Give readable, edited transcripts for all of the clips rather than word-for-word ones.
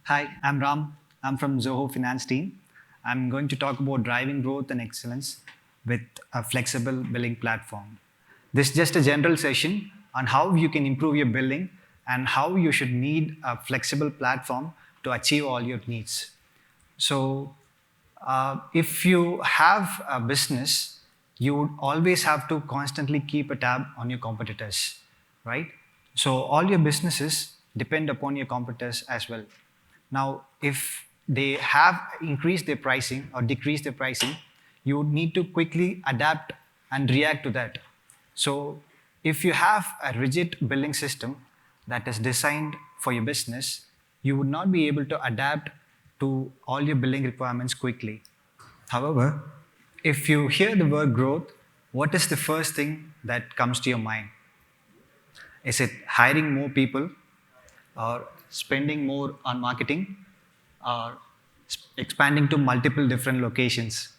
Hi, I'm Ram. I'm from Zoho Finance team. I'm going to talk about driving growth and excellence with a flexible billing platform. This is just a general session on how you can improve your billing and how you should need a flexible platform to achieve all your needs. So, if you have a business, you would always have to constantly keep a tab on your competitors, right? So, all your businesses depend upon your competitors as well. Now, if they have increased their pricing or decreased their pricing, you would need to quickly adapt and react to that. So, if you have a rigid billing system that is designed for your business, you would not be able to adapt to all your billing requirements quickly. However, if you hear the word growth, what is the first thing that comes to your mind? Is it hiring more people or spending more on marketing or expanding to multiple different locations?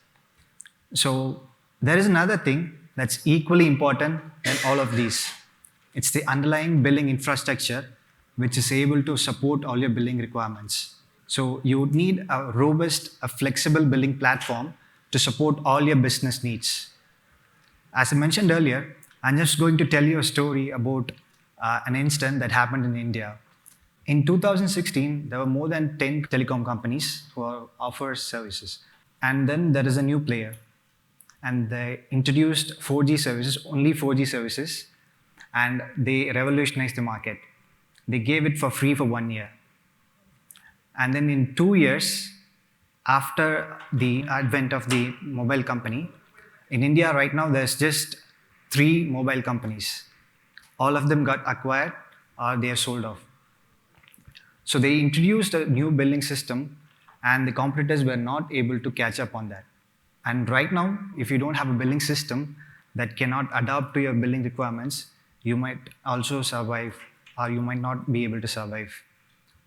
So there is another thing that's equally important than all of these. It's the underlying billing infrastructure which is able to support all your billing requirements. So you would need a robust, a flexible billing platform to support all your business needs. As I mentioned earlier, I'm just going to tell you a story about an incident that happened in India. In 2016, there were more than 10 telecom companies who offer services. And then there is a new player. And they introduced 4G services, only 4G services, and they revolutionized the market. They gave it for free for 1 year. And then in 2 years, after the advent of the mobile company, in India right now, there's just three mobile companies. All of them got acquired or they are sold off. So they introduced a new billing system and the competitors were not able to catch up on that. And right now, if you don't have a billing system that cannot adapt to your billing requirements, you might also survive or you might not be able to survive.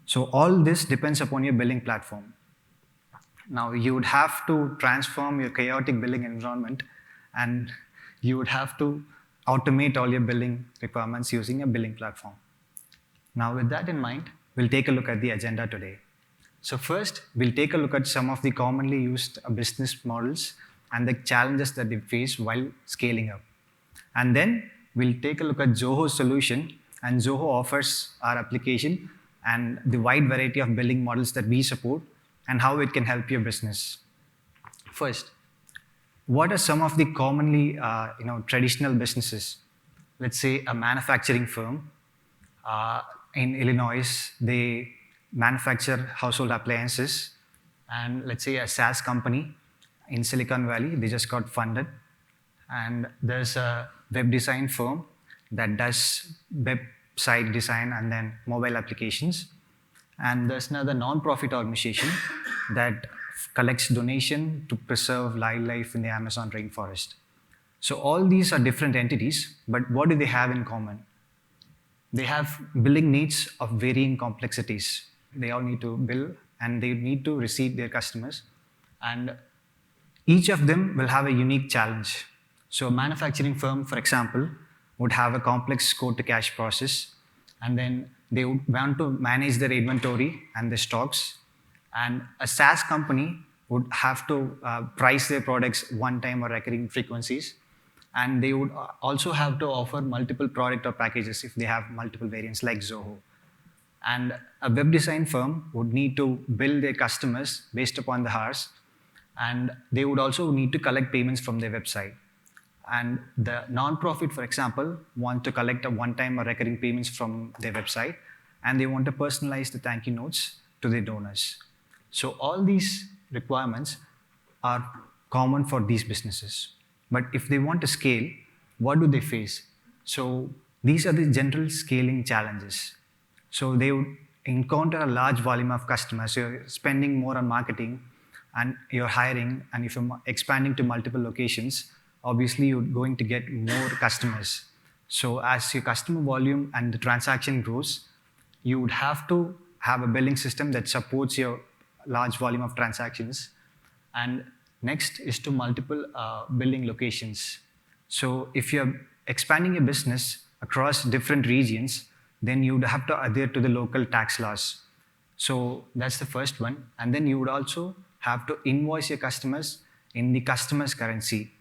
So all this depends upon your billing platform. Now you would have to transform your chaotic billing environment and you would have to automate all your billing requirements using a billing platform. Now with that in mind, we'll take a look at the agenda today. So first, we'll take a look at some of the commonly used business models and the challenges that they face while scaling up. And then we'll take a look at Zoho's solution, and Zoho offers our application and the wide variety of billing models that we support and how it can help your business. First, what are some of the commonly traditional businesses? Let's say a manufacturing firm in Illinois, they manufacture household appliances, and let's say a SaaS company in Silicon Valley, they just got funded, and there's a web design firm that does website design and then mobile applications, and there's another non-profit organization that collects donation to preserve wildlife in the Amazon rainforest. So all these are different entities, but what do they have in common? They have billing needs of varying complexities. They all need to bill and they need to receive their customers. And each of them will have a unique challenge. So a manufacturing firm, for example, would have a complex quote to cash process, and then they would want to manage their inventory and their stocks. And a SaaS company would have to price their products one time or recurring frequencies. And they would also have to offer multiple product or packages if they have multiple variants like Zoho. And a web design firm would need to bill their customers based upon the hours, and they would also need to collect payments from their website. And the non-profit, for example, want to collect a one-time or recurring payments from their website, and they want to personalize the thank you notes to their donors. So all these requirements are common for these businesses. But if they want to scale, what do they face? So these are the general scaling challenges. So they would encounter a large volume of customers. So you're spending more on marketing and you're hiring, and if you're expanding to multiple locations, obviously you're going to get more customers. So as your customer volume and the transaction grows, you would have to have a billing system that supports your large volume of transactions. And next is to multiple billing locations. So if you're expanding your business across different regions, then you'd have to adhere to the local tax laws. So that's the first one. And then you would also have to invoice your customers in the customer's currency.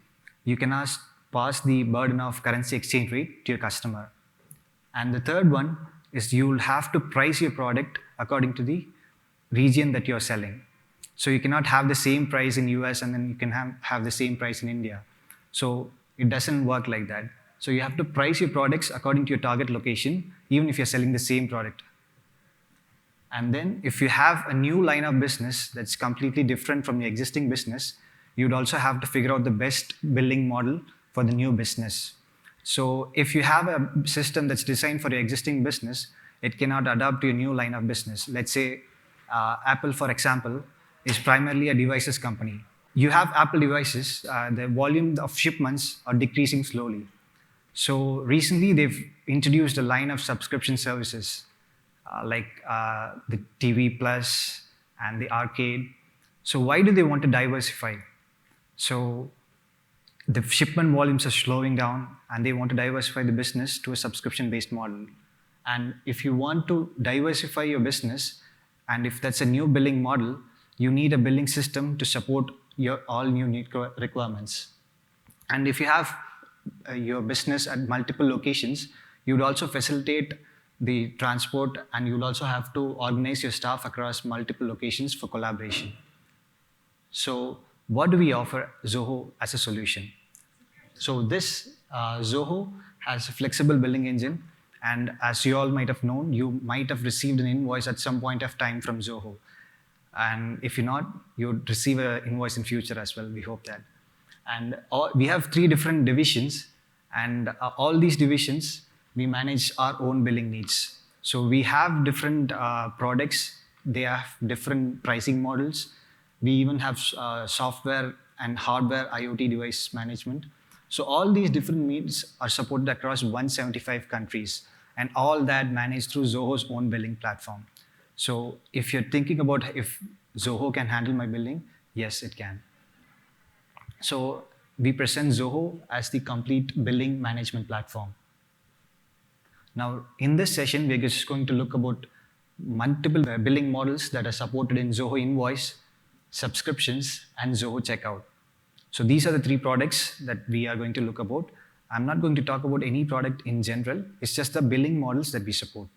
You cannot pass the burden of currency exchange rate to your customer. And the third one is you will have to price your product according to the region that you're selling. So you cannot have the same price in US and then you can have the same price in India. So it doesn't work like that. So you have to price your products according to your target location, even if you're selling the same product. And then if you have a new line of business that's completely different from your existing business, you'd also have to figure out the best billing model for the new business. So if you have a system that's designed for your existing business, it cannot adapt to your new line of business. Let's say Apple, for example, is primarily a devices company. You have Apple devices, the volume of shipments are decreasing slowly. So recently they've introduced a line of subscription services like the TV Plus and the arcade. So why do they want to diversify? So the shipment volumes are slowing down and they want to diversify the business to a subscription-based model. And if you want to diversify your business, and if that's a new billing model, you need a billing system to support your all new requirements. And if you have your business at multiple locations, you would also facilitate the transport and you will also have to organize your staff across multiple locations for collaboration. So what do we offer Zoho as a solution? So this Zoho has a flexible billing engine, and as you all might have known, you might have received an invoice at some point of time from Zoho. And if you're not, you'd receive an invoice in future as well, we hope that. And we have 3 different divisions, and all these divisions, we manage our own billing needs. So we have different products, they have different pricing models. We even have software and hardware IoT device management. So all these different needs are supported across 175 countries, and all that managed through Zoho's own billing platform. So if you're thinking about if Zoho can handle my billing, yes, it can. So we present Zoho as the complete billing management platform. Now, in this session, we're just going to look about multiple billing models that are supported in Zoho Invoice, subscriptions, and Zoho Checkout. So these are the 3 products that we are going to look about. I'm not going to talk about any product in general. It's just the billing models that we support.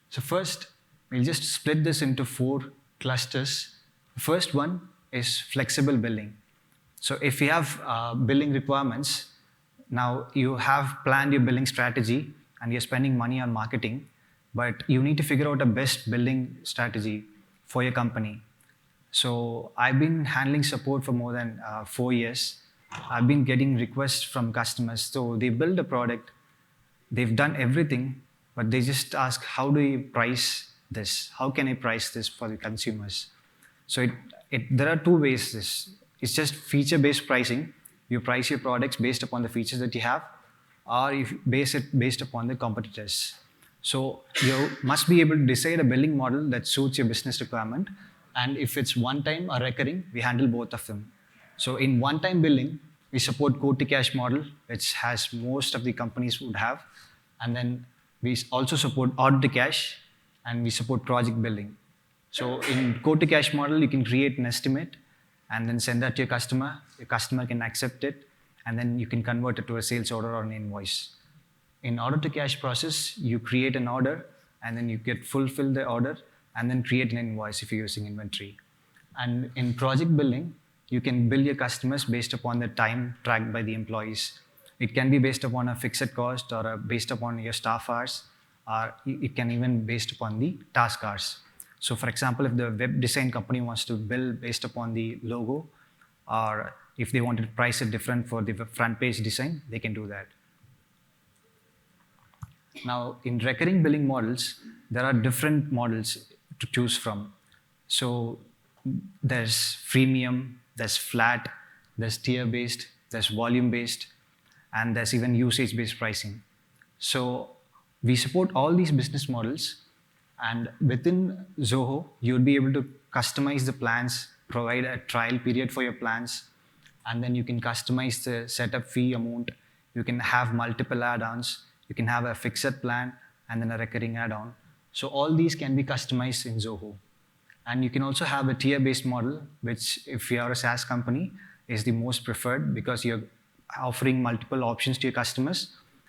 So first, we'll just split this into 4 clusters. The first one is flexible billing. So if you have billing requirements, now you have planned your billing strategy and you're spending money on marketing, but you need to figure out a best billing strategy for your company. So I've been handling support for more than 4 years. I've been getting requests from customers. So they build a product, they've done everything, but they just ask, how do you price this? How can I price this for the consumers? So there are 2 ways this. It's just feature-based pricing. You price your products based upon the features that you have, or you base it based upon the competitors. So you must be able to decide a billing model that suits your business requirement. And if it's one-time or recurring, we handle both of them. So in one-time billing, we support quote to cash model, which has most of the companies would have. And then we also support order to cash, and we support project billing. So in quote to cash model, you can create an estimate and then send that to your customer. Your customer can accept it, and then you can convert it to a sales order or an invoice. In order to cash process, you create an order, and then you get fulfill the order, and then create an invoice if you're using inventory. And in project billing, you can bill your customers based upon the time tracked by the employees. It can be based upon a fixed cost or based upon your staff hours, or it can even be based upon the task hours. So for example, if the web design company wants to bill based upon the logo, or if they want to price it different for the front page design, they can do that. Now, in recurring billing models, there are different models to choose from. So there's freemium, there's flat, there's tier-based, there's volume-based, and there's even usage-based pricing. So we support all these business models, and within Zoho, you'll be able to customize the plans, provide a trial period for your plans, and then you can customize the setup fee amount. You can have multiple add-ons. You can have a fixed plan and then a recurring add-on. So all these can be customized in Zoho. And you can also have a tier-based model, which if you are a SaaS company, is the most preferred because you're offering multiple options to your customers,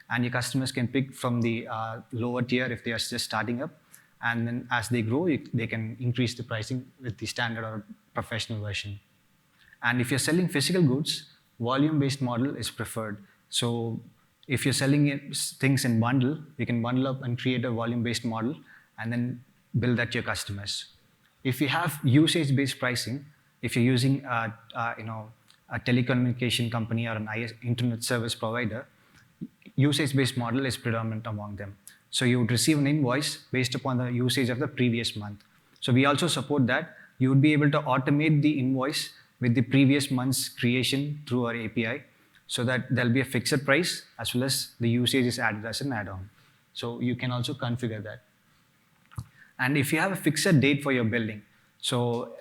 and your customers can pick from the lower tier if they are just starting up. And then as they grow, they can increase the pricing with the standard or professional version. And if you're selling physical goods, volume-based model is preferred. So if you're selling things in bundle, you can bundle up and create a volume-based model and then bill that to your customers. If you have usage-based pricing, if you're using a telecommunication company or an internet service provider, usage-based model is predominant among them. So you would receive an invoice based upon the usage of the previous month. So we also support that. You would be able to automate the invoice with the previous month's creation through our API, so that there'll be a fixed price as well as the usage is added as an add-on. So you can also configure that. And if you have a fixed date for your billing, so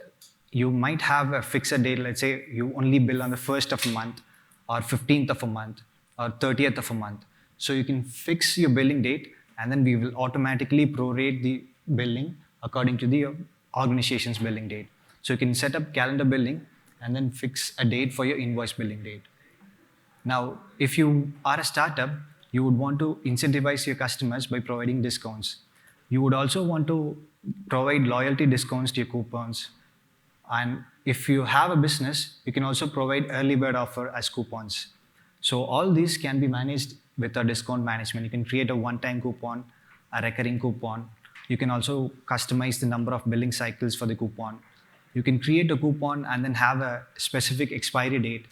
you might have a fixed date, let's say you only bill on the 1st of a month or 15th of a month or 30th of a month. So you can fix your billing date and then we will automatically prorate the billing according to the organization's billing date. So you can set up calendar billing and then fix a date for your invoice billing date. Now, if you are a startup, you would want to incentivize your customers by providing discounts. You would also want to provide loyalty discounts to your coupons. And if you have a business, you can also provide early bird offer as coupons. So all these can be managed with a discount management. You can create a one-time coupon, a recurring coupon. You can also customize the number of billing cycles for the coupon. You can create a coupon and then have a specific expiry date.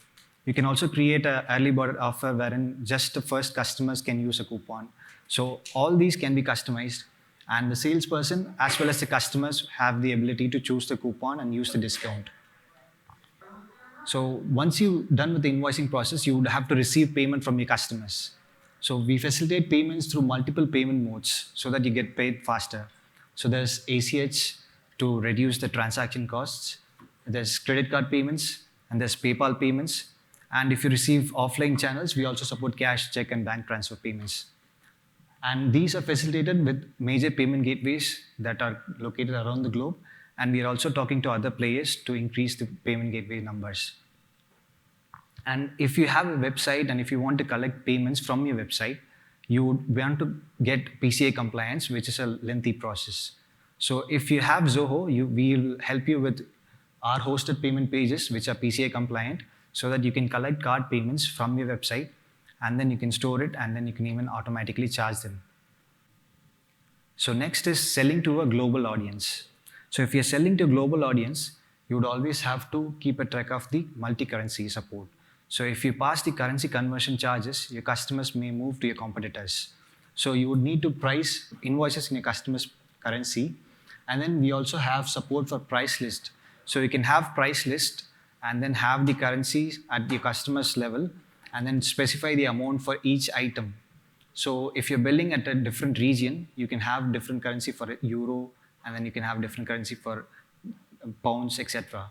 You can also create an early bird offer wherein just the first customers can use a coupon. So all these can be customized, and the salesperson as well as the customers have the ability to choose the coupon and use the discount. So once you're done with the invoicing process, you would have to receive payment from your customers. So we facilitate payments through multiple payment modes so that you get paid faster. So there's ACH to reduce the transaction costs. There's credit card payments, and there's PayPal payments. And if you receive offline channels, we also support cash, check, and bank transfer payments. And these are facilitated with major payment gateways that are located around the globe. And we are also talking to other players to increase the payment gateway numbers. And if you have a website and if you want to collect payments from your website, you would want to get PCI compliance, which is a lengthy process. So if you have Zoho, we will help you with our hosted payment pages, which are PCI compliant, so that you can collect card payments from your website, and then you can store it, and then you can even automatically charge them. So next is selling to a global audience. So if you're selling to a global audience, you would always have to keep a track of the multi-currency support. So if you pass the currency conversion charges, your customers may move to your competitors. So you would need to price invoices in your customer's currency. And then we also have support for price list. So you can have price list and then have the currencies at your customer's level and then specify the amount for each item. So if you're billing at a different region, you can have different currency for euro, and then you can have different currency for pounds, etc.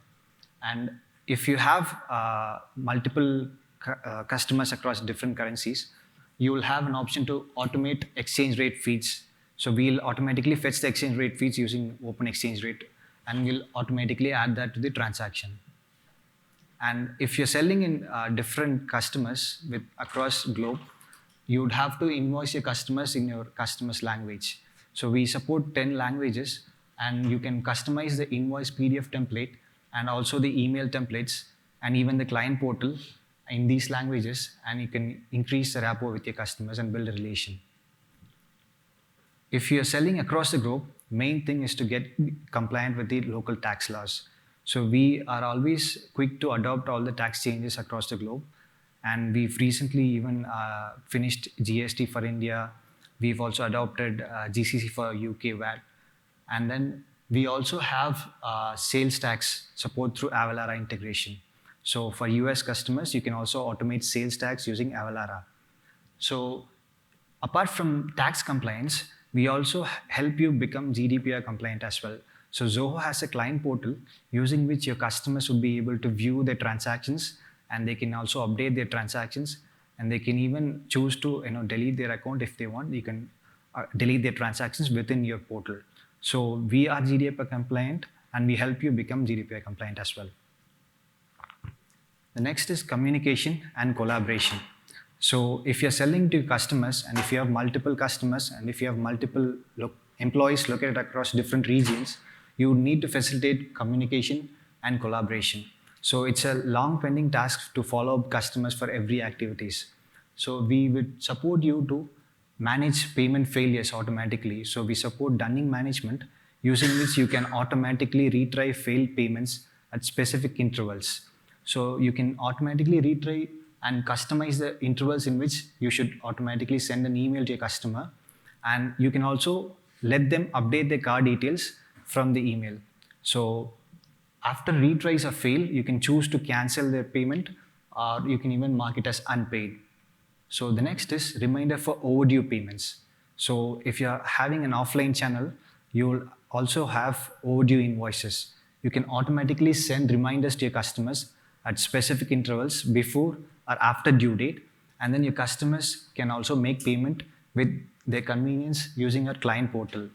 And if you have multiple customers across different currencies, you will have an option to automate exchange rate feeds. So we'll automatically fetch the exchange rate feeds using open exchange rate, and we'll automatically add that to the transaction. And if you're selling in different customers across globe, you would have to invoice your customers in your customer's language. So we support 10 languages, and you can customize the invoice PDF template and also the email templates and even the client portal in these languages, and you can increase the rapport with your customers and build a relation. If you're selling across the globe, main thing is to get compliant with the local tax laws. So we are always quick to adopt all the tax changes across the globe. And we've recently even finished GST for India. We've also adopted GCC for UK VAT. And then we also have sales tax support through Avalara integration. So for US customers, you can also automate sales tax using Avalara. So apart from tax compliance, we also help you become GDPR compliant as well. So Zoho has a client portal using which your customers will be able to view their transactions, and they can also update their transactions, and they can even choose to delete their account if they want. You can delete their transactions within your portal. So we are GDPR compliant and we help you become GDPR compliant as well. The next is communication and collaboration. So if you're selling to customers and if you have multiple customers and if you have multiple employees located across different regions, you need to facilitate communication and collaboration. So it's a long pending task to follow up customers for every activities. So we would support you to manage payment failures automatically. So we support dunning management using which you can automatically retry failed payments at specific intervals. So you can automatically retry and customize the intervals in which you should automatically send an email to your customer. And you can also let them update their card details from the email. So after retries are failed, you can choose to cancel their payment or you can even mark it as unpaid. So the next is reminder for overdue payments. So if you're having an offline channel, you'll also have overdue invoices. You can automatically send reminders to your customers at specific intervals before or after due date, and then your customers can also make payment with their convenience using our client portal.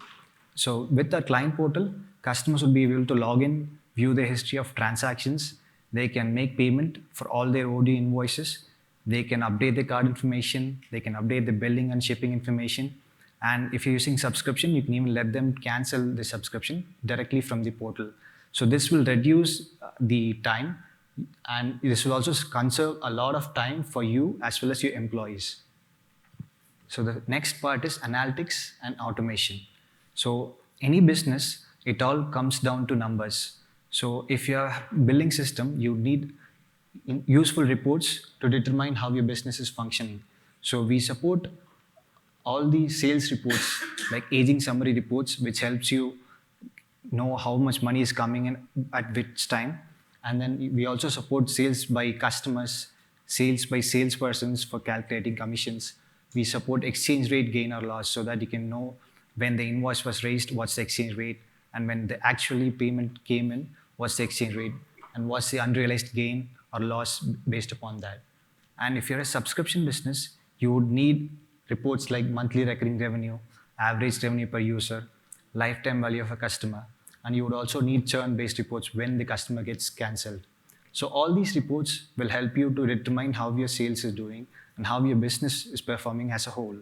So with the client portal, customers will be able to log in, view the history of transactions, they can make payment for all their overdue invoices, they can update the card information, they can update the billing and shipping information, and if you're using subscription, you can even let them cancel the subscription directly from the portal. So this will reduce the time, and this will also conserve a lot of time for you as well as your employees. So the next part is analytics and automation. So any business, it all comes down to numbers. So if you're billing system, you need useful reports to determine how your business is functioning. So we support all the sales reports like aging summary reports, which helps you know how much money is coming in at which time. And then we also support sales by customers, sales by salespersons for calculating commissions. We support exchange rate gain or loss so that you can know when the invoice was raised, what's the exchange rate, and when the actually payment came in, what's the exchange rate, and what's the unrealized gain or loss based upon that. And if you're a subscription business, you would need reports like monthly recurring revenue, average revenue per user, lifetime value of a customer, and you would also need churn-based reports when the customer gets cancelled. So all these reports will help you to determine how your sales is doing and how your business is performing as a whole.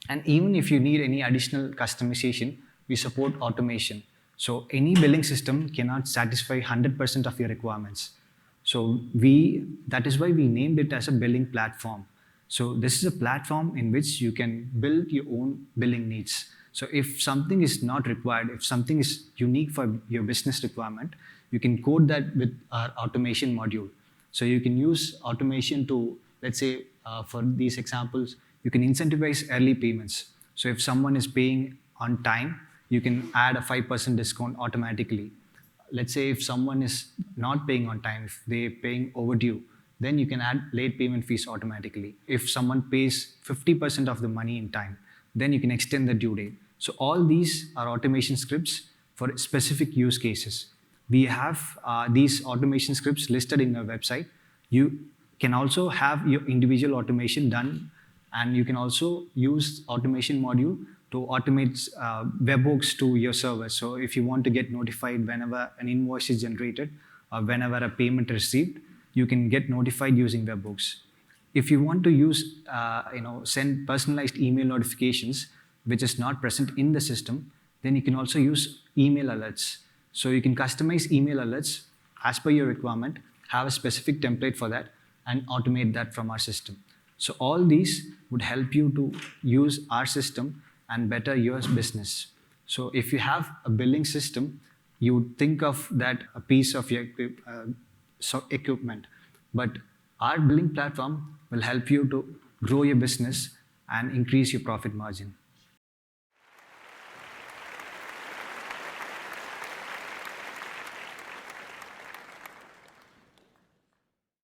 And even if you need any additional customization, we support automation. So any billing system cannot satisfy 100% of your requirements. So that is why we named it as a billing platform. So this is a platform in which you can build your own billing needs. So if something is not required, if something is unique for your business requirement, you can code that with our automation module. So you can use automation to, let's say, for these examples, you can incentivize early payments. So if someone is paying on time, you can add a 5% discount automatically. Let's say if someone is not paying on time, if they're paying overdue, then you can add late payment fees automatically. If someone pays 50% of the money in time, then you can extend the due date. So all these are automation scripts for specific use cases. We have these automation scripts listed in our website. You can also have your individual automation done, and you can also use automation module to automate webhooks to your server. So if you want to get notified whenever an invoice is generated or whenever a payment is received, you can get notified using webhooks. If you want to use, send personalized email notifications, which is not present in the system, then you can also use email alerts. So you can customize email alerts as per your requirement, have a specific template for that, and automate that from our system. So all these would help you to use our system and better your business. So if you have a billing system, you would think of that a piece of your equipment. But our billing platform will help you to grow your business and increase your profit margin.